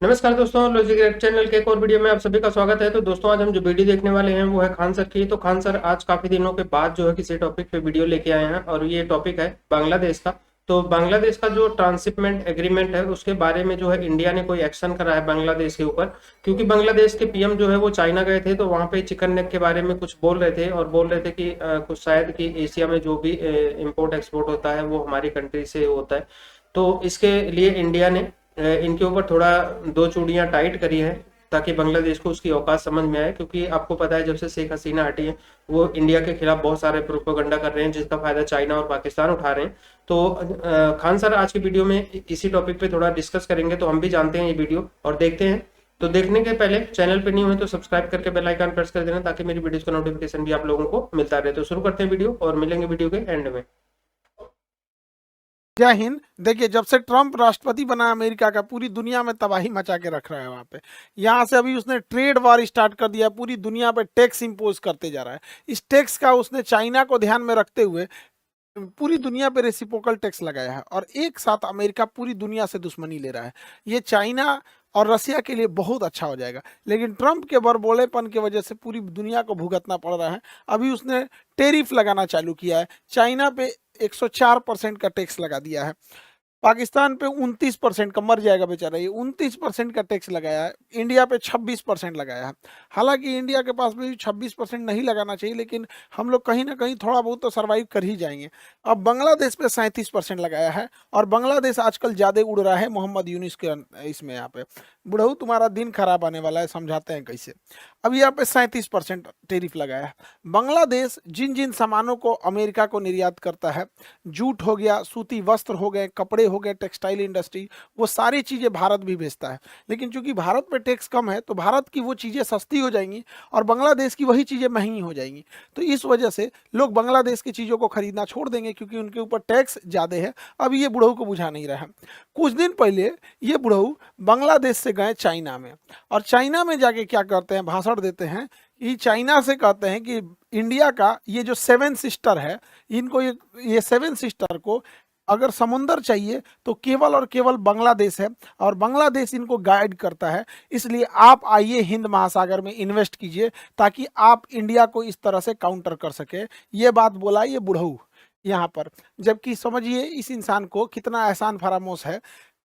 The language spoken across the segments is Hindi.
नमस्कार दोस्तों, लॉजिक रेड चैनल के एक और वीडियो में आप सभी का स्वागत है। तो दोस्तों, आज हम जो वीडियो देखने वाले हैं वो है खान सर की। तो खान सर आज काफी दिनों के बाद जो है किसी टॉपिक पे वीडियो लेके आए हैं और ये टॉपिक है बांग्लादेश का। तो बांग्लादेश का जो ट्रांसशिपमेंट एग्रीमेंट है उसके बारे में जो है इंडिया ने कोई एक्शन करा है बांग्लादेश के ऊपर, क्योंकि बांग्लादेश के पीएम जो है वो चाइना गए थे। तो वहां पे चिकन नेक के बारे में कुछ बोल रहे थे और बोल रहे थे कि कुछ शायद कि एशिया में जो भी इम्पोर्ट एक्सपोर्ट होता है वो हमारी कंट्री से होता है। तो इसके लिए इंडिया ने इनके ऊपर थोड़ा दो चूड़ियां टाइट करी है ताकि बांग्लादेश को उसकी औकात समझ में आए, क्योंकि आपको पता है जब से शेख हसीना हटी है वो इंडिया के खिलाफ बहुत सारे प्रोपेगेंडा कर रहे हैं जिसका फायदा चाइना और पाकिस्तान उठा रहे हैं। तो खान सर आज की वीडियो में इसी टॉपिक पे थोड़ा डिस्कस करेंगे। तो हम भी जानते हैं ये वीडियो और देखते हैं। तो देखने के पहले चैनल पे न्यू है तो सब्सक्राइब करके बेल आइकन प्रेस कर देना ताकि मेरी वीडियोस का नोटिफिकेशन भी आप लोगों को मिलता रहे। तो शुरू करते हैं वीडियो और मिलेंगे वीडियो के एंड में। जय हिंद। देखिए, जब से ट्रम्प राष्ट्रपति बना अमेरिका का, पूरी दुनिया में तबाही मचा के रख रहा है। वहां पे यहाँ से अभी उसने ट्रेड वॉर स्टार्ट कर दिया, पूरी दुनिया पे टैक्स इंपोज करते जा रहा है। इस टैक्स का उसने चाइना को ध्यान में रखते हुए पूरी दुनिया पे रेसिप्रोकल टैक्स लगाया है और एक साथ अमेरिका पूरी दुनिया से दुश्मनी ले रहा है। ये चाइना और रसिया के लिए बहुत अच्छा हो जाएगा, लेकिन ट्रम्प के बड़बोलेपन की वजह से पूरी दुनिया को भुगतना पड़ रहा है। अभी उसने टेरिफ लगाना चालू किया है। चाइना पे 104% का टैक्स लगा दिया है। पाकिस्तान पे 29% का, मर जाएगा बेचारा, ये 29% का टैक्स लगाया है। इंडिया पे 26% लगाया है। हालांकि इंडिया के पास भी 26% नहीं लगाना चाहिए, लेकिन हम लोग कहीं ना कहीं थोड़ा बहुत तो सर्वाइव कर ही जाएंगे। अब बांग्लादेश पे 37% लगाया है और बांग्लादेश आजकल ज्यादा उड़ रहा है मोहम्मद यूनिस के इसमें। यहाँ पे बुढ़ऊ तुम्हारा दिन खराब आने वाला है, समझाते हैं कैसे। अब यहाँ पे 37% टेरिफ लगाया है। बांग्लादेश जिन जिन सामानों को अमेरिका को निर्यात करता है, जूट हो गया, सूती वस्त्र हो गए, कपड़े हो गए, टेक्सटाइल इंडस्ट्री, वो सारी चीज़ें भारत भी भेजता है। लेकिन चूंकि भारत पे टैक्स कम है तो भारत की वो चीज़ें सस्ती हो जाएंगी और बांग्लादेश की वही चीज़ें महंगी हो जाएंगी। तो इस वजह से लोग बांग्लादेश की चीज़ों को खरीदना छोड़ देंगे, क्योंकि उनके ऊपर टैक्स ज़्यादा है। अब ये बुढ़ऊ को बुझा नहीं रहा है। कुछ दिन पहले ये बुढ़ऊ बांग्लादेश से गए चाइना में, और चाइना में जाके क्या करते हैं, भाषण देते हैं कि चाइना से कहते हैं कि इंडिया का ये जो सेवन सिस्टर है, इनको ये सेवन सिस्टर को अगर समुंदर चाहिए तो केवल और केवल बांग्लादेश है, और बांग्लादेश इनको गाइड करता है। इसलिए आप आइए हिंद महासागर में इन्वेस्ट कीजिए ताकि आप इंडिया को इस तरह से काउंटर कर सके। ये बात बोला ये बुढ़ऊ यहाँ पर। जबकि समझिए इस इंसान को कितना एहसान फरामोश है।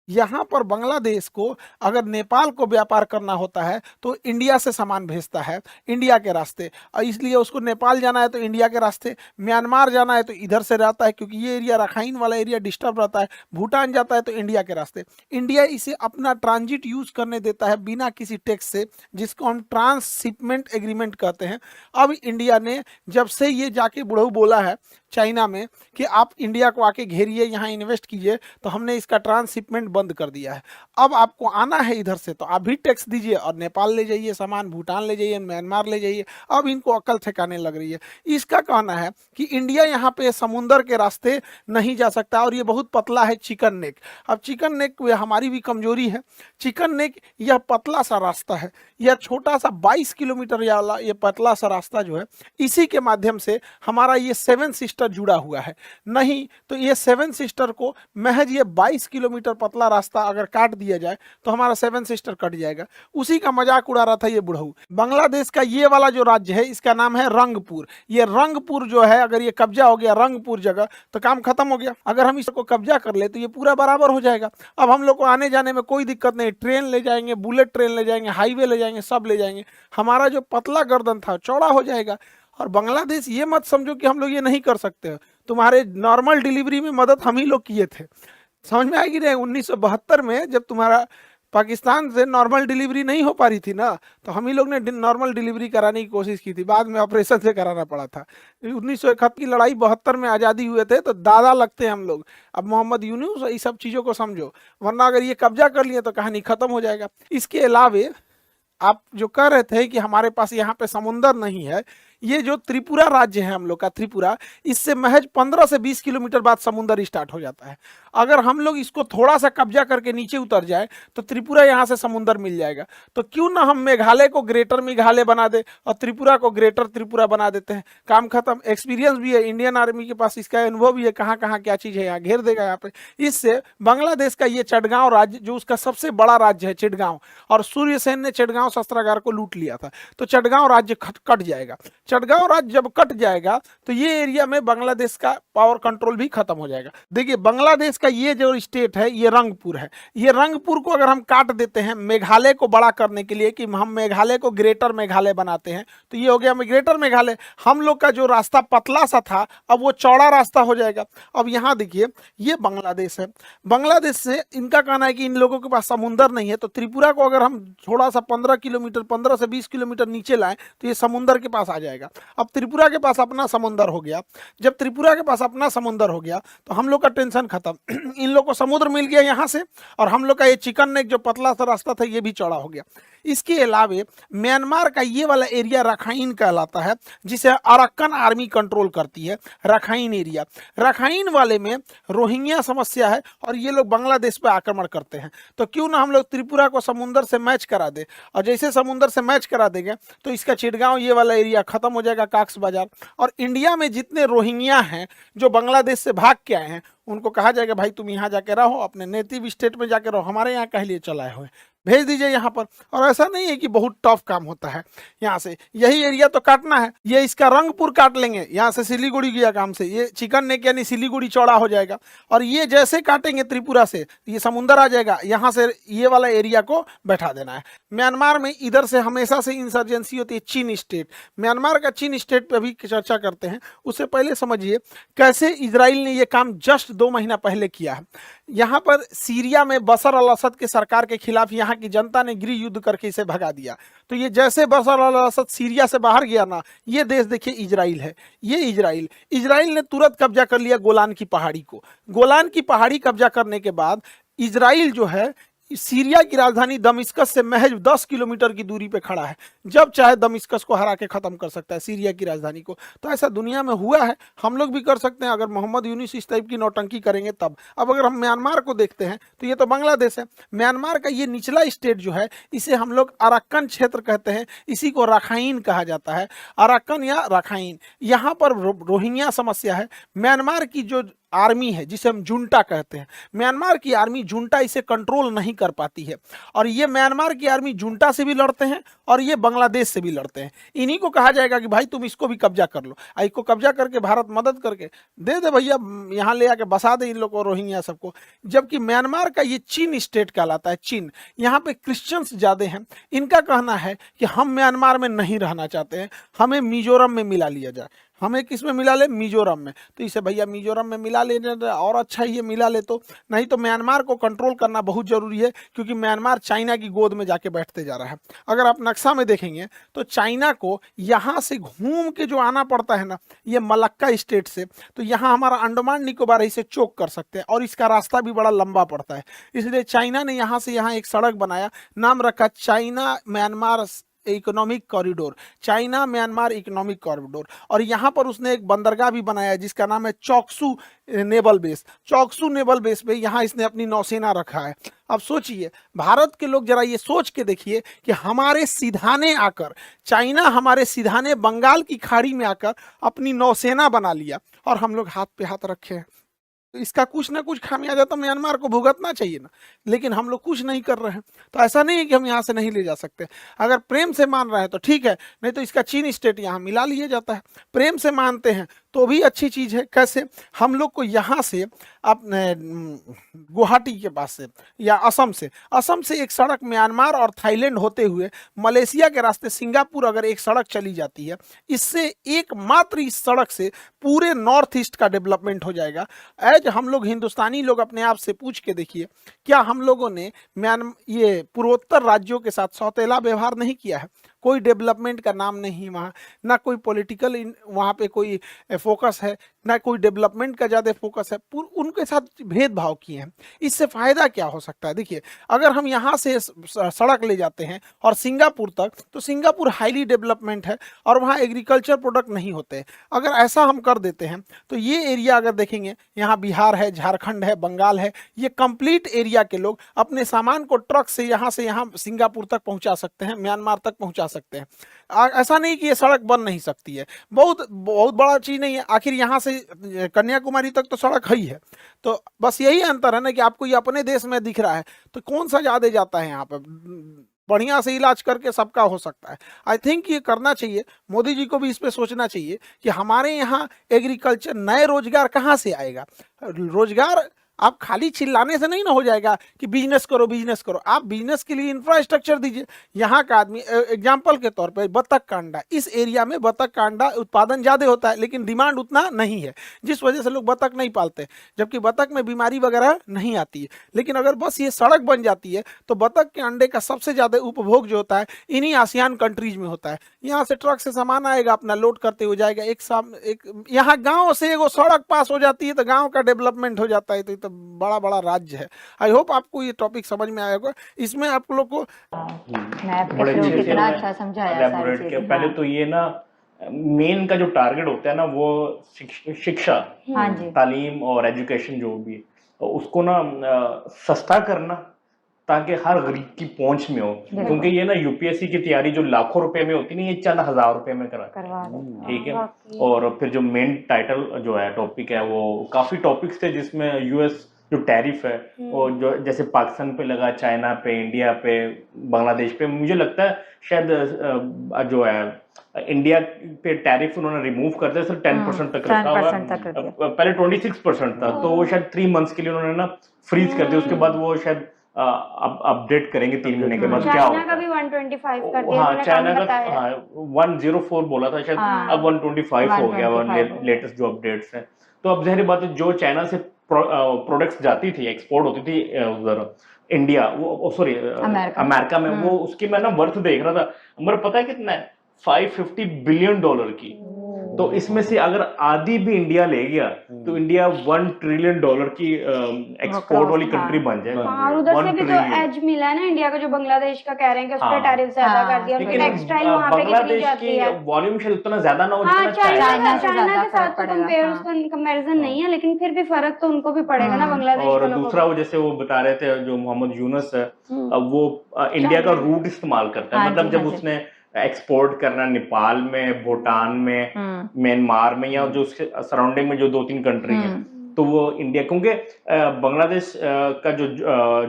यहाँ पर बांग्लादेश को अगर नेपाल को व्यापार करना होता है तो इंडिया से सामान भेजता है, इंडिया के रास्ते, और इसलिए उसको नेपाल जाना है तो इंडिया के रास्ते, म्यांमार जाना है तो इधर से रहता है क्योंकि ये एरिया रखाइन वाला एरिया डिस्टर्ब रहता है, भूटान जाता है तो इंडिया के रास्ते। इंडिया इसे अपना ट्रांजिट यूज करने देता है बिना किसी टैक्स से, जिसको हम ट्रांसशिपमेंट एग्रीमेंट कहते हैं। अब इंडिया ने जब से ये जाके बुढ़ऊ बोला है चाइना में कि आप इंडिया को आके घेरिए, यहाँ इन्वेस्ट कीजिए, तो हमने इसका ट्रांसशिपमेंट बंद कर दिया है। अब आपको आना है इधर से तो आप भी टैक्स दीजिए और नेपाल ले जाइए सामान, भूटान ले जाइए, म्यांमार ले जाइए। अब इनको अकल ठिकाने लग रही है। इसका कहना है कि इंडिया यहाँ पे समुंदर के रास्ते नहीं जा सकता, और ये बहुत पतला है चिकन नेक। अब चिकन नेक हमारी भी कमजोरी है। चिकन नेक यह पतला सा रास्ता है, यह छोटा सा 22 किलोमीटर वाला ये पतला सा रास्ता जो है, इसी के माध्यम से हमारा ये सेवन सिस्टर जुड़ा हुआ है। नहीं तो ये सेवन सिस्टर को महज ये 22 किलोमीटर पतला रास्ता अगर काट दिया जाए तो हमारा सेवन सिस्टर कट जाएगा। उसी का मजाक उड़ा रहा था ये बुढ़ऊ। बांग्लादेश का ये वाला जो राज्य है इसका नाम है रंगपुर। ये रंगपुर जो है, अगर ये कब्जा हो गया रंगपुर जगह तो काम खत्म हो गया। अगर हम इसको कब्जा कर ले तो ये पूरा बराबर हो जाएगा। अब हम लोग को आने जाने में कोई दिक्कत नहीं, ट्रेन ले जाएंगे, बुलेट ट्रेन ले जाएंगे, हाईवे ले जाएंगे, सब ले जाएंगे। हमारा जो पतला गर्दन था चौड़ा हो जाएगा। और बांग्लादेश ये मत समझो कि हम लोग ये नहीं कर सकते। तुम्हारे नॉर्मल डिलीवरी में मदद हम ही लोग किए थे। समझ में आएगी नहीं, 1972 में जब तुम्हारा पाकिस्तान से नॉर्मल डिलीवरी नहीं हो पा रही थी ना, तो हम ही लोग ने नॉर्मल डिलीवरी कराने की कोशिश की थी, बाद में ऑपरेशन से कराना पड़ा था। 1971 की लड़ाई, 72 में आज़ादी हुए थे, तो दादा लगते हैं हम लोग। अब मोहम्मद यूनुस ये सब चीज़ों को समझो, वरना अगर ये कब्जा कर लिए तो कहानी खत्म हो जाएगा। इसके अलावे आप जो कह रहे थे कि हमारे पास यहाँ पे समुंदर नहीं है, ये जो त्रिपुरा राज्य है हम लोग का, त्रिपुरा, इससे महज 15 से 20 किलोमीटर बाद समुंदर स्टार्ट हो जाता है। अगर हम लोग इसको थोड़ा सा कब्जा करके नीचे उतर जाए तो त्रिपुरा यहाँ से समुंदर मिल जाएगा। तो क्यों ना हम मेघालय को ग्रेटर मेघालय बना दे और त्रिपुरा को ग्रेटर त्रिपुरा बना देते हैं, काम खत्म। एक्सपीरियंस भी है, इंडियन आर्मी के पास इसका अनुभव भी है, कहाँ कहाँ क्या चीज़ है, यहाँ घेर देगा यहाँ पे। इससे बांग्लादेश का ये चटगांव राज्य, जो उसका सबसे बड़ा राज्य है चिटगांव, और सूर्यसेन ने चिटगांव शस्त्रागार को लूट लिया था, तो चटगांव राज्य कट जाएगा। चटगांव राज्य जब कट जाएगा तो ये एरिया में बांग्लादेश का पावर कंट्रोल भी खत्म हो जाएगा। देखिए, बांग्लादेश का ये जो स्टेट है ये रंगपुर है। ये रंगपुर को अगर हम काट देते हैं मेघालय को बड़ा करने के लिए, कि हम मेघालय को ग्रेटर मेघालय बनाते हैं, तो ये हो गया ग्रेटर मेघालय। हम लोग का जो रास्ता पतला सा था अब वो चौड़ा रास्ता हो जाएगा। अब यहाँ देखिए, ये बांग्लादेश है। बांग्लादेश से इनका कहना है कि इन लोगों के पास समुंदर नहीं है, तो त्रिपुरा को अगर हम थोड़ा सा 15 किलोमीटर, 15 से 20 किलोमीटर नीचे लाएं तो ये समुंदर के पास आ जाएगा। अब त्रिपुरा के पास अपना समुंदर हो गया। जब त्रिपुरा के पास अपना समुंदर हो गया तो हम लोग का टेंशन खत्म। इन लोग को समुद्र मिल गया यहाँ से, और हम लोग का ये चिकन नेक जो पतला सा रास्ता था ये भी चौड़ा हो गया। इसके अलावे म्यांमार का ये वाला एरिया रखाइन कहलाता है, जिसे अरक्कन आर्मी कंट्रोल करती है। रखाइन एरिया, रखाइन वाले में रोहिंग्या समस्या है और ये लोग बांग्लादेश पे आक्रमण करते हैं। तो क्यों ना हम लोग त्रिपुरा को समुंदर से मैच करा दे, और जैसे समुंदर से मैच करा देंगे तो इसका चिटगांव ये वाला एरिया खत्म हो जाएगा, काक्स बाजार। और इंडिया में जितने रोहिंग्या हैं जो बांग्लादेश से भाग के आए हैं, उनको कहा जाएगा भाई तुम यहाँ जाके रहो, अपने नेटिव स्टेट में जाके रहो, हमारे यहाँ कह लिए चलाए हुए, भेज दीजिए यहाँ पर। और ऐसा नहीं है कि बहुत टफ काम होता है। यहाँ से यही एरिया तो काटना है, ये इसका रंगपुर काट लेंगे, यहाँ से सिलीगुड़ी गया काम से, ये चिकन नेक यानी सिलीगुड़ी चौड़ा हो जाएगा। और ये जैसे काटेंगे त्रिपुरा से ये समुंदर आ जाएगा, यहाँ से ये वाला एरिया को बैठा देना है। म्यांमार में इधर से हमेशा से इंसर्जेंसी होती है, चीन स्टेट। म्यांमार का चीन स्टेट पे भी चर्चा करते हैं। उससे पहले समझिए कैसे इजराइल ने ये काम जस्ट 2 महीना पहले किया है। यहाँ पर सीरिया में बशर अल असद के सरकार के खिलाफ यहाँ की जनता ने गृह युद्ध करके इसे भगा दिया। तो ये जैसे बशर अल असद सीरिया से बाहर गया ना, ये देश देखिए इजराइल है। ये इजराइल ने तुरंत कब्जा कर लिया गोलान की पहाड़ी को। गोलान की पहाड़ी कब्जा करने के बाद इजराइल जो है सीरिया की राजधानी दमिश्कस से महज 10 किलोमीटर की दूरी पे खड़ा है। जब चाहे दमिश्कस को हरा के खत्म कर सकता है, सीरिया की राजधानी को। तो ऐसा दुनिया में हुआ है, हम लोग भी कर सकते हैं अगर मोहम्मद यूनिस इस टाइप की नौटंकी करेंगे तब। अब अगर हम म्यांमार को देखते हैं तो ये तो बांग्लादेश है। म्यांमार का ये निचला स्टेट जो है इसे हम लोग अरक्कन क्षेत्र कहते हैं, इसी को रखाइन कहा जाता है, अरक्कन या रखाइन। यहाँ पर रोहिंग्या समस्या है। म्यांमार की जो आर्मी है जिसे हम जुंटा कहते हैं, म्यांमार की आर्मी जुंटा इसे कंट्रोल नहीं कर पाती है। और ये म्यांमार की आर्मी जुंटा से भी लड़ते हैं और ये बांग्लादेश से भी लड़ते हैं। इन्हीं को कहा जाएगा कि भाई तुम इसको भी कब्जा कर लो, इसको कब्जा करके भारत मदद करके दे दे भैया, यहाँ ले आके बसा दे इन लोग को, रोहिंग्या सबको। जबकि म्यांमार का ये चीन स्टेट कहलाता है, चीन। यहाँ पे क्रिश्चियंस ज्यादा हैं। इनका कहना है कि हम म्यांमार में नहीं रहना चाहते हैं, हमें मिजोरम में मिला लिया जाए। हमें किस में मिला ले? मिजोरम में। तो इसे भैया मिजोरम में मिला लेने और अच्छा ही ये मिला ले, तो नहीं तो म्यांमार को कंट्रोल करना बहुत जरूरी है, क्योंकि म्यांमार चाइना की गोद में जाके बैठते जा रहा है। अगर आप नक्शा में देखेंगे तो चाइना को यहाँ से घूम के जो आना पड़ता है ना, ये मलक्का स्टेट से, तो यहाँ हमारा अंडमान निकोबार इसे चोक कर सकते हैं, और इसका रास्ता भी बड़ा लंबा पड़ता है। इसलिए चाइना ने यहाँ से यहाँ एक सड़क बनाया, नाम रखा China Myanmar economic corridor, China Myanmar economic corridor. और यहाँ पर उसने एक बंदरगाह भी बनाया जिसका नाम है चौकसू नेवल बेस। चौकसू नेवल बेस पे यहाँ इसने अपनी नौसेना रखा है। अब सोचिए, भारत के लोग जरा ये सोच के देखिए कि हमारे सिधाने आकर चाइना हमारे सिधाने बंगाल की खाड़ी में आकर अपनी नौसेना बना लिया, और हम लोग हाथ पे हाथ रखे हैं। तो इसका कुछ ना कुछ खामियाजा तो म्यांमार को भुगतना चाहिए ना, लेकिन हम लोग कुछ नहीं कर रहे हैं। तो ऐसा नहीं है कि हम यहाँ से नहीं ले जा सकते। अगर प्रेम से मान रहे हैं तो ठीक है, नहीं तो इसका चीन स्टेट यहाँ मिला लिया जाता है। प्रेम से मानते हैं तो भी अच्छी चीज़ है। कैसे? हम लोग को यहाँ से अपने गुवाहाटी के पास से या असम से एक सड़क म्यांमार और थाईलैंड होते हुए मलेशिया के रास्ते सिंगापुर अगर एक सड़क चली जाती है, इससे एकमात्र इस सड़क से पूरे नॉर्थ ईस्ट का डेवलपमेंट हो जाएगा। एज हम लोग हिंदुस्तानी लोग अपने आप से पूछ के देखिए, क्या हम लोगों ने ये पूर्वोत्तर राज्यों के साथ सौतेला व्यवहार नहीं किया है? कोई डेवलपमेंट का नाम नहीं वहाँ, ना कोई पॉलिटिकल वहाँ पे कोई फोकस है। ना कोई डेवलपमेंट का ज़्यादा फोकस है, उनके साथ भेदभाव किए हैं। इससे फ़ायदा क्या हो सकता है? देखिए, अगर हम यहाँ से सड़क ले जाते हैं और सिंगापुर तक, तो सिंगापुर हाईली डेवलपमेंट है और वहाँ एग्रीकल्चर प्रोडक्ट नहीं होते। अगर ऐसा हम कर देते हैं तो ये एरिया अगर देखेंगे, यहाँ बिहार है, झारखंड है, बंगाल है, ये कंप्लीट एरिया के लोग अपने सामान को ट्रक से यहाँ सिंगापुर तक पहुँचा सकते हैं, म्यांमार तक पहुँचा सकते हैं। ऐसा नहीं कि ये सड़क बन नहीं सकती है, बहुत बहुत बड़ा चीज़ नहीं है। आखिर यहाँ से कन्याकुमारी तक तो सड़क है ही है। तो बस यही अंतर है ना कि आपको ये अपने देश में दिख रहा है, तो कौन सा ज़्यादा जाता है यहाँ पे। बढ़िया से इलाज करके सबका हो सकता है। आई थिंक ये करना चाहिए, मोदी जी को भी इस पे सोचना चाहिए कि हमारे यहाँ एग्रीकल्चर, नए रोजगार कहाँ से आएगा। रोजगार आप खाली चिल्लाने से नहीं ना हो जाएगा कि बिजनेस करो बिजनेस करो। आप बिजनेस के लिए इंफ्रास्ट्रक्चर दीजिए। यहाँ का आदमी, एग्जाम्पल के तौर पे बतख का अंडा, इस एरिया में बतख का अंडा उत्पादन ज़्यादा होता है लेकिन डिमांड उतना नहीं है, जिस वजह से लोग बतख नहीं पालते, जबकि बतख में बीमारी वगैरह नहीं आती है। लेकिन अगर बस ये सड़क बन जाती है तो बतख के अंडे का सबसे ज़्यादा उपभोग जो होता है इन्हीं आसियान कंट्रीज में होता है। यहाँ से ट्रक से सामान आएगा, अपना लोड करते हो जाएगा। एक यहाँ गाँव से एगो सड़क पास हो जाती है तो गाँव का डेवलपमेंट हो जाता है। तो बड़ा बड़ा राज्य है। आई होप आपको ये टॉपिक समझ में आया होगा। इसमें आप लोग को मैप के बड़े थ्रू अच्छे से कितना उन्होंने अच्छा समझाया सारी elaborate किया। चीजें। पहले हाँ तो ये ना, मेन का जो टारगेट होता है ना वो शिक्षा, हाँ जी, तालीम और एजुकेशन जो भी है, तो उसको ना सस्ता करना ताकि हर गरीब की पहुंच में हो। क्योंकि ये ना यूपीएससी की तैयारी जो लाखों रुपए में होती नहीं, ये चंद हजार रुपए में करा करवा दो। ठीक है। और फिर जो मेन टाइटल जो है, टॉपिक है, वो काफी टॉपिक्स थे जिसमें यूएस जो टैरिफ है, और जो जैसे पाकिस्तान पे लगा, चाइना पे, इंडिया पे, बांग्लादेश पे, मुझे लगता है शायद जो है इंडिया पे टैरिफ उन्होंने रिमूव कर दिया, सिर्फ 10% तक रखा हुआ। 10% तक रख दिया। पहले 26% था, तो वो शायद 3 मंथ्स के लिए उन्होंने ना फ्रीज कर दिया। उसके बाद वो शायद अपडेट करेंगे 3 महीने के बाद क्या चाइना होता का भी है। 125 कर दिया, हाँ, उन्होंने चाइना कम का बताया। हाँ 104 बोला था शायद, हाँ, अब 125 हो गया। 125 हो लेटेस्ट जो अपडेट्स हैं, तो अब जाहिर बात है जो चाइना से प्रोडक्ट्स जाती थी, एक्सपोर्ट होती थी उधर इंडिया, वो सॉरी अमेरिका में, वो उसकी मैं ना वर्थ देख रहा था, हमारा पता है कितना है, $550 बिलियन की। तो इसमें से अगर आधी भी इंडिया ले गया तो इंडिया $1 ट्रिलियन की एक्सपोर्ट वाली कंट्री बन जाए। हाँ, और उधर से 1 भी तो ट्रिलियन। एज मिला है ना इंडिया को, जो बांग्लादेश का कह रहे हैं कि उस पर हाँ। टैरिफ ज्यादा हाँ, कर दिया। और लेकिन टेक्सटाइल वहाँ पे कितनी बांग्लादेश जाती की है। वॉल्यूम शायद उतना ज्यादा ना हो हाँ, जितना चाइना चाइना से चाइना ज्यादा के साथ फर्क तो पड़ेगा। कंपेयर हाँ। उसका कंपैरिजन नहीं है, लेकिन फिर भी फर्क तो उनको भी पड़ेगा ना बांग्लादेश और के लोगों दूसरा को। वो जैसे वो बता रहे थे, जो मोहम्मद यूनुस है, अब वो इंडिया का रूट इस्तेमाल करता है। हाँ मतलब जी, जब हाँ जी। उसने एक्सपोर्ट करना नेपाल में, भूटान में, म्यांमार में, या जो उसके सराउंडिंग में जो 2-3 कंट्री हैं, तो वो इंडिया, क्योंकि बांग्लादेश का जो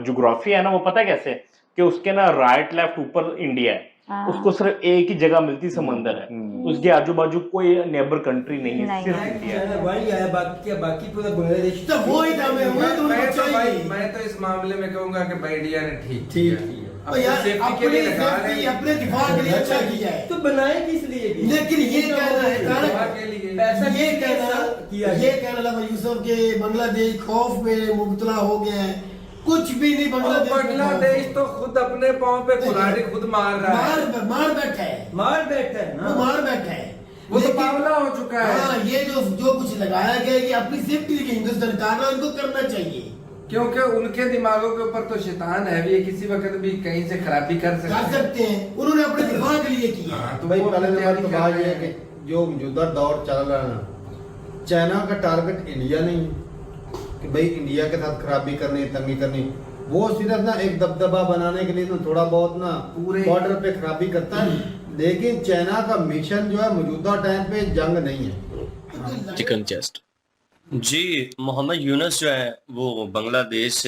ज्योग्राफी है ना, वो पता है कैसे, कि उसके ना राइट लेफ्ट ऊपर इंडिया है, उसको सिर्फ एक ही जगह मिलती समंदर है, उसके आजू बाजू कोई नेबर कंट्री नहीं है, नहीं। सिर्फ इंडिया है। वही है, बाकी पूरा बांग्लादेश। तो वो ही था, मैं तो इस मामले में कहूंगा कि भाई इंडिया ने ठीक ठीक किया। तो यार सेफ्टी के लिए लगा रहे सेफ्टी, हैं। अपने दिफा के लिए अच्छा किया है। तो बनाए किस लिए? लेकिन ये कहना है दिफा के लिए पैसा ये किस लिए किया कहना, ये कहना लगा यूसुफ के बांग्लादेश खौफ में मुबतला हो गया है, कुछ भी नहीं। और बांग्लादेश तो खुद अपने पाँव पे कुल्हाड़ी खुद मार रहा है, मार बैठा है, मार बैठा है ना, वो मार बैठा है, वो तो लेकिन- पावला हो चुका है। हाँ, ये जो कुछ लगाया गया, ये अपनी सेफ्टी के लिए हिंदुस्तान सरकार ने उनको करना चाहिए। क्योंकि उनके दिमागों के ऊपर तो शैतान है भी, किसी वक्त भी कहीं से खराबी कर सकते हैं। उन्होंने अपने दिफा के लिए किया। हाँ, तो भाई वो पहले अपनी नंबर तो तैयारी बात कर ये रहे है हैं। कि जो मौजूदा दौर चल रहा है ना, चाइना का टारगेट इंडिया नहीं है कि भाई इंडिया के साथ खराबी करनी, तंगी करनी। वो सिर्फ ना एक दबदबा बनाने के लिए ना थोड़ा बहुत ना पूरे- बॉर्डर पे खराबी करता है, लेकिन चाइना का मिशन जो है मौजूदा टाइम पे जंग नहीं है। चिकन चेस्ट जी। मोहम्मद यूनुस जो है वो बांग्लादेश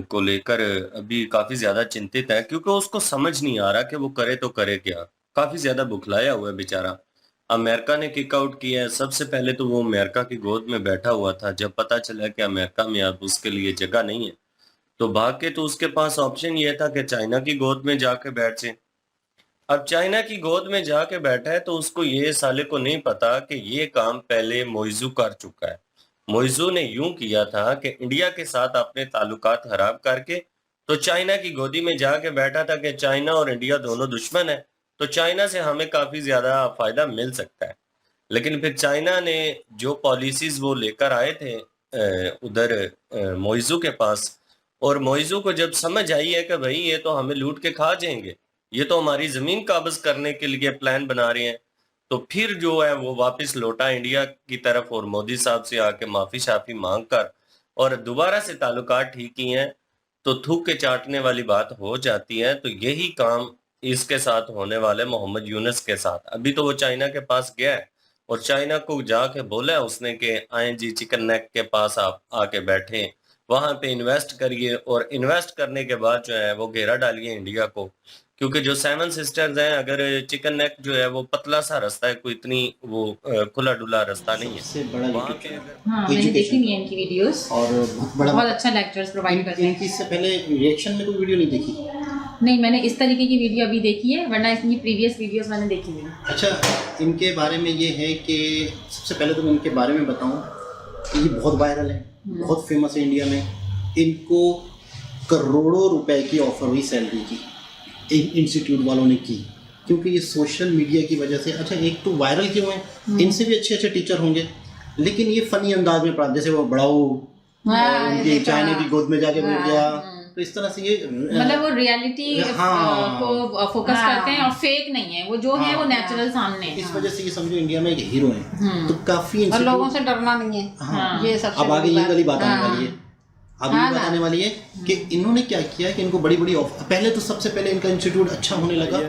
को लेकर अभी काफी ज्यादा चिंतित है, क्योंकि उसको समझ नहीं आ रहा कि वो करे तो करे क्या। काफी ज्यादा बुखलाया हुआ है बेचारा। अमेरिका ने किक आउट किया है। सबसे पहले तो वो अमेरिका की गोद में बैठा हुआ था, जब पता चला कि अमेरिका में अब उसके लिए जगह नहीं है तो भाग के तो उसके पास ऑप्शन ये था कि चाइना की गोद में जाके बैठ जाए। अब चाइना की गोद में जाके बैठा है तो उसको ये साले को नहीं पता कि ये काम पहले मोइजू कर चुका है। मोइजू ने यूं किया था कि इंडिया के साथ अपने ताल्लुकात खराब करके तो चाइना की गोदी में जाके बैठा था कि चाइना और इंडिया दोनों दुश्मन है, तो चाइना से हमें काफी ज्यादा फायदा मिल सकता है। लेकिन फिर चाइना ने जो पॉलिसीज वो लेकर आए थे उधर मोइजू के पास, और मोइजू को जब समझ आई है कि भाई ये तो हमें लूट के खा जाएंगे, ये तो हमारी जमीन काबज करने के लिए प्लान बना रहे हैं, तो फिर जो है वो वापस लौटा इंडिया की तरफ और मोदी साहब से आके माफी शाफी मांग कर और दोबारा से ताल्लुकात ठीक किए हैं। तो थूक के चाटने वाली बात हो जाती है। तो यही काम इसके साथ होने वाले मोहम्मद यूनुस के साथ। अभी तो वो चाइना के पास गया है और चाइना को जाके बोला है उसने कि आए जी चिकन नेक के पास आप आके बैठे, वहां पे इन्वेस्ट करिए, और इन्वेस्ट करने के बाद जो है वो घेरा डालिए इंडिया को, क्योंकि जो सेवन सिस्टर्स हैं, अगर चिकन नेक जो है वो पतला सा रास्ता है, कोई इतनी वो खुला डुला रास्ता नहीं है। सबसे बड़ा वहाँ YouTube पे चैनल अगर हाँ, मैंने देखी नहीं है इनकी वीडियोस और बहुत बड़ा बहुत अच्छा लेक्चर्स प्रोवाइड करते हैं। इनकी इससे पहले रिएक्शन में कोई वीडियो नहीं देखी? नहीं, मैंने इस तरीके की वीडियो अभी देखी है, वरना इनकी प्रीवियस वीडियोस मैंने देखी नहीं। अच्छा, इनके बारे में ये है कि सबसे पहले तो मैं इनके बारे में बताऊं कि ये बहुत वायरल है, बहुत फेमस है इंडिया में। इनको करोड़ों रुपए की ऑफर हुई सैलरी की, एक इंस्टीट्यूट वालों ने की, क्योंकि ये सोशल मीडिया की वजह से। अच्छा, एक तो वायरल क्यों है, इनसे भी अच्छे अच्छे टीचर होंगे, लेकिन ये फनी अंदाज में पढ़ा, जैसे वो बड़ाऊ उनकी चाइना की गोद में जाके बैठ गया, तो इस तरह से ये मतलब वो रियलिटी को फोकस करते हैं और फेक नहीं है, वो जो है वो नेचुरल सामने है। इस वजह से ये समझो इंडिया में एक हीरो है। तो काफी और लोगों से डरना नहीं है। हाँ, ये सबसे अब आगे बड़ी ये बात। वाली बात आने वाली है। अब हाँ ये बताने वाली है कि इन्होंने क्या किया कि इनको बड़ी बड़ी ऑफर, पहले तो सबसे पहले इनका इंस्टीट्यूट अच्छा होने लगा।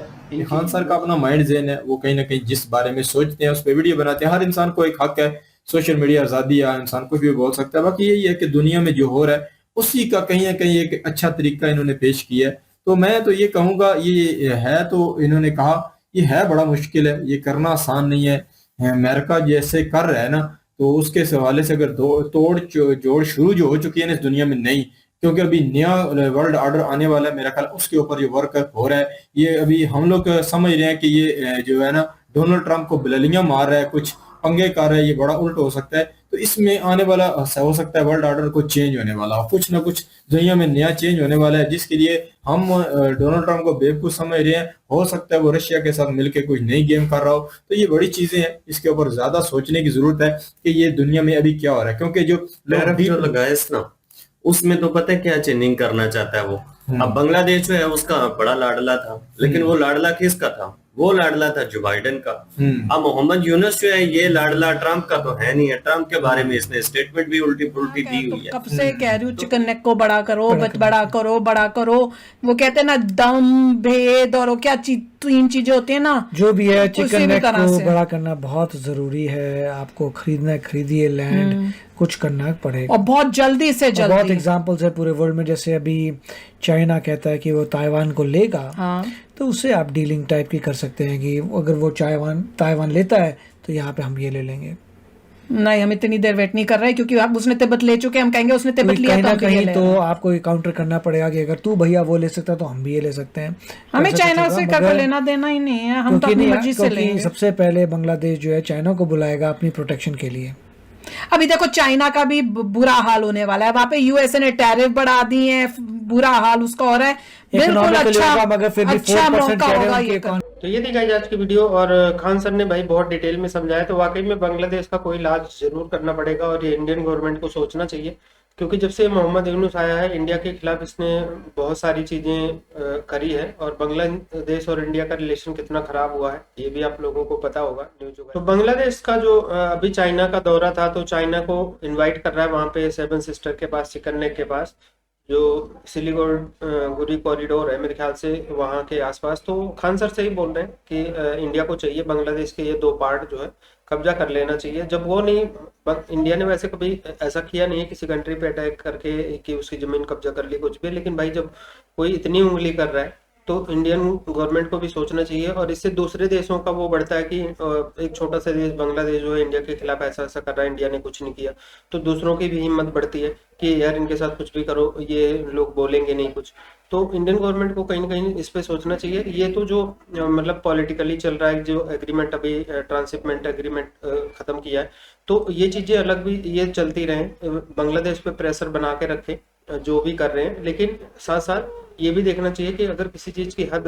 खान सर का अपना माइंड ज़ेन है, वो कहीं ना कहीं जिस बारे में सोचते हैं उस पर वीडियो बनाते हैं। हर इंसान को एक हक है, सोशल मीडिया आज़ादी है, इंसान कुछ भी बोल सकता है। बाकी यही है कि दुनिया में जो हो रहा है उसी का कहीं ना कहीं एक अच्छा तरीका इन्होंने पेश किया है। तो मैं तो ये कहूँगा, ये है तो इन्होंने कहा ये है बड़ा मुश्किल है, ये करना आसान नहीं है। अमेरिका जैसे कर रहा है ना, तो उसके हवाले से अगर तोड़ जोड़ शुरू जो हो चुकी है ना इस दुनिया में, नहीं, क्योंकि अभी नया वर्ल्ड ऑर्डर आने वाला है मेरा ख्याल, उसके ऊपर जो वर्क हो रहा है, ये अभी हम लोग समझ रहे हैं कि ये जो है ना डोनाल्ड ट्रंप को बिल्लियां मार रहा है, कुछ पंगे कर रहा है, ये बड़ा उल्ट हो सकता है। तो इसमें आने वाला हो सकता है वर्ल्ड ऑर्डर को चेंज होने वाला, कुछ ना कुछ दुनिया में नया चेंज होने वाला है, जिसके लिए हम डोनाल्ड ट्रंप को बेवकूफ समझ रहे हैं। हो सकता है वो रशिया के साथ मिलकर कुछ नई गेम कर रहा हो। तो ये बड़ी चीजें हैं, इसके ऊपर ज्यादा सोचने की जरूरत है कि ये दुनिया में अभी क्या हो रहा है, क्योंकि जो लगाए ना उसमें तो पता है क्या चेंजिंग करना चाहता है वो। अब बांग्लादेश जो है उसका बड़ा लाडला था, लेकिन वो लाडला किसका था? वो लाडला था जो बाइडेन का। अब मोहम्मद यूनुस जो है ये लाडला ट्रंप का तो है नहीं है। ट्रंप के बारे में इसने स्टेटमेंट भी उल्टी पुल्टी दी हुई है। कब से कह रही हूँ चिकन नेक को बड़ा करो, बड़ा करो, बड़ा करो। वो कहते हैं ना दम भेद और क्या तीन चीजें होती है ना, जो भी है चिकन नेक को बड़ा करना बहुत जरूरी है। आपको खरीदना खरीदिए, लैंड कुछ करना पड़ेगा और बहुत जल्दी से जल्दी। बहुत एग्जांपल्स है पूरे वर्ल्ड में, जैसे अभी चाइना कहता है कि वो ताइवान को लेगा, हाँ, तो उससे आप डीलिंग टाइप की कर सकते हैं कि अगर वो ताइवान लेता है तो यहाँ पे हम ये ले लेंगे। नहीं, हम इतनी देर वेट नहीं कर रहे, क्योंकि आप उसने तिब्बत ले चुके, हम कहेंगे उसने तिब्बत लिया तो कहीं तो आपको काउंटर करना पड़ेगा कि अगर तू भैया वो ले सकता है तो हम भी ये ले सकते हैं। हमें चाइना से कभी लेना देना ही नहीं है, हम तो अपनी मर्जी से लेंगे। सबसे पहले बांग्लादेश जो है चाइना को बुलाएगा अपनी प्रोटेक्शन के लिए। अभी देखो चाइना का भी बुरा हाल होने वाला है, वहां पे यूएसए ने टैरिफ बढ़ा दिए हैं, बुरा हाल उसका हो रहा है। बिल्कुल अच्छा मौका होगा ये। तो ये थी गाइस आज की वीडियो, और खान सर ने भाई बहुत डिटेल में समझाया। तो वाकई में बांग्लादेश का कोई इलाज जरूर करना पड़ेगा, और ये इंडियन गवर्नमेंट को सोचना चाहिए, क्योंकि जब से मोहम्मद यूनुस आया है इंडिया के खिलाफ इसने बहुत सारी चीजें करी है, और बांग्लादेश और इंडिया का रिलेशन कितना खराब हुआ है ये भी आप लोगों को पता होगा न्यूज। तो बांग्लादेश का जो अभी चाइना का दौरा था, तो चाइना को इन्वाइट कर रहा है वहां पे सेवन सिस्टर के पास, चिकन नेक के पास, जो सिलीगुड़ी कॉरिडोर है मेरे ख्याल से वहां के आसपास। तो खान सर से ही बोल रहे हैं कि इंडिया को चाहिए बांग्लादेश के ये दो पार्ट जो है कब्जा कर लेना चाहिए। जब वो नहीं, इंडिया ने वैसे कभी ऐसा किया नहीं है किसी कंट्री पे अटैक करके कि उसकी जमीन कब्जा कर ली कुछ भी, लेकिन भाई जब कोई इतनी उंगली कर रहा है तो इंडियन गवर्नमेंट को भी सोचना चाहिए। और इससे दूसरे देशों का वो बढ़ता है कि एक छोटा सा देश बांग्लादेश जो है इंडिया के खिलाफ ऐसा ऐसा कर रहा है, इंडिया ने कुछ नहीं किया, तो दूसरों की भी हिम्मत बढ़ती है कि यार इनके साथ कुछ भी करो, ये लोग बोलेंगे नहीं कुछ। तो इंडियन गवर्नमेंट को कहीं ना कहीं इस पे सोचना चाहिए। ये तो जो मतलब पॉलिटिकली चल रहा है, जो एग्रीमेंट अभी ट्रांसशिपमेंट एग्रीमेंट खत्म किया है, तो ये चीजें अलग भी ये चलती रहे, बांग्लादेश पे प्रेशर बना के रखे जो भी कर रहे हैं, लेकिन साथ साथ ये भी देखना चाहिए कि अगर किसी चीज की हद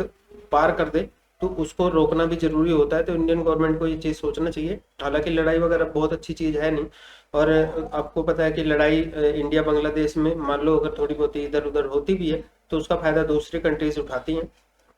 पार कर दे तो उसको रोकना भी जरूरी होता है। तो इंडियन गवर्नमेंट को ये चीज़ सोचना चाहिए। हालांकि लड़ाई वगैरह बहुत अच्छी चीज़ है नहीं, और आपको पता है कि लड़ाई इंडिया बांग्लादेश में मान लो अगर थोड़ी बहुत इधर उधर होती भी है तो उसका फायदा दूसरी कंट्रीज उठाती हैं,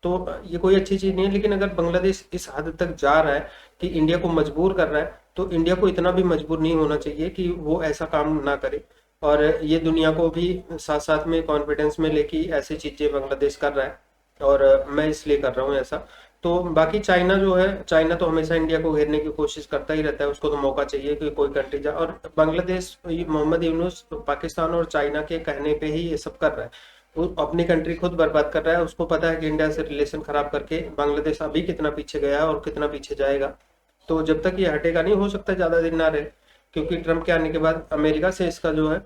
तो ये कोई अच्छी चीज़ नहीं है। लेकिन अगर बांग्लादेश इस हद तक जा रहा है कि इंडिया को मजबूर कर रहा है, तो इंडिया को इतना भी मजबूर नहीं होना चाहिए कि वो ऐसा काम ना करे, और ये दुनिया को भी साथ साथ में कॉन्फिडेंस में लेके ऐसी चीज़ें बांग्लादेश कर रहा है, और मैं इसलिए कर रहा हूँ ऐसा। तो बाकी चाइना जो है, चाइना तो हमेशा इंडिया को घेरने की कोशिश करता ही रहता है, उसको तो मौका चाहिए कि कोई कंट्री जाए। और बांग्लादेश, मोहम्मद यूनुस पाकिस्तान और चाइना के कहने पे ही ये सब कर रहा है, वो अपनी कंट्री खुद बर्बाद कर रहा है। उसको पता है कि इंडिया से रिलेशन खराब करके बांग्लादेश अभी कितना पीछे गया है और कितना पीछे जाएगा। तो जब तक ये हटेगा नहीं, हो सकता है ज़्यादा दिन ना रहे, क्योंकि ट्रम्प के आने के बाद अमेरिका से इसका जो है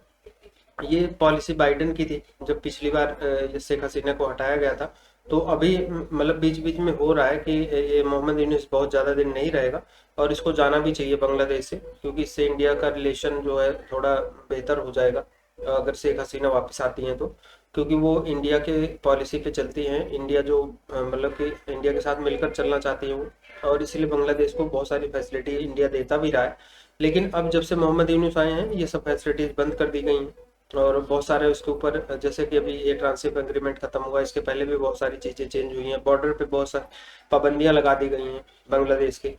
ये पॉलिसी बाइडेन की थी जब पिछली बार शेख हसीना को हटाया गया था। तो अभी मतलब बीच बीच में हो रहा है कि ये मोहम्मद यूनुस बहुत ज़्यादा दिन नहीं रहेगा, और इसको जाना भी चाहिए बांग्लादेश से, क्योंकि इससे इंडिया का रिलेशन जो है थोड़ा बेहतर हो जाएगा अगर शेख हसीना वापस आती हैं तो, क्योंकि वो इंडिया के पॉलिसी पे चलती हैं। इंडिया जो मतलब कि इंडिया के साथ मिलकर चलना चाहती है वो, और इसलिए बांग्लादेश को बहुत सारी फैसिलिटी इंडिया देता भी रहा है। लेकिन अब जब से मोहम्मद यूनुस आए हैं ये सब फैसिलिटीज बंद कर दी गई हैं, और बहुत सारे उसके ऊपर, जैसे कि अभी ये ट्रांसशिप एग्रीमेंट खत्म हुआ, इसके पहले भी बहुत सारी चीज़ें चेंज हुई हैं, बॉर्डर पे बहुत सारी पाबंदियां लगा दी गई हैं बांग्लादेश की।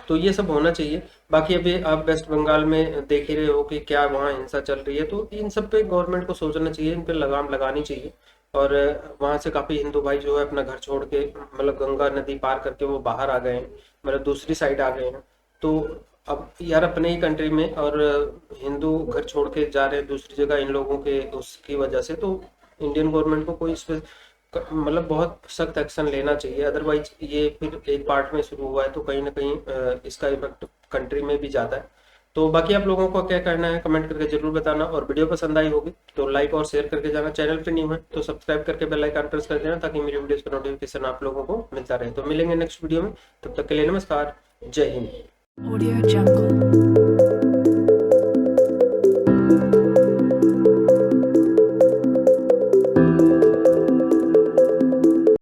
तो ये सब होना चाहिए। बाकी अभी आप वेस्ट बंगाल में देख ही रहे हो कि क्या वहाँ हिंसा चल रही है, तो इन सब पे गवर्नमेंट को सोचना चाहिए, इन पे लगाम लगानी चाहिए। और वहाँ से काफ़ी हिंदू भाई जो है अपना घर छोड़ के, मतलब गंगा नदी पार करके वो बाहर आ गए हैं, मतलब दूसरी साइड आ गए हैं। तो अब यार अपने ही कंट्री में और हिंदू घर छोड़ के जा रहे हैं दूसरी जगह इन लोगों के उसकी वजह से, तो इंडियन गवर्नमेंट को कोई इस पर मतलब बहुत सख्त एक्शन लेना चाहिए। अदरवाइज ये फिर एक पार्ट में शुरू हुआ है तो कहीं ना कहीं इसका इफेक्ट कंट्री में भी जाता है। तो बाकी आप लोगों को क्या कहना है कमेंट करके जरूर बताना, और वीडियो पसंद आई होगी तो लाइक और शेयर करके जाना। चैनल पे न्यू है तो सब्सक्राइब करके बेल आइकन प्रेस कर देना, ताकि मेरी वीडियोस का नोटिफिकेशन आप लोगों को मिलता रहे। तो मिलेंगे नेक्स्ट वीडियो में, तब तक के लिए नमस्कार, जय हिंद। Audio Jungle.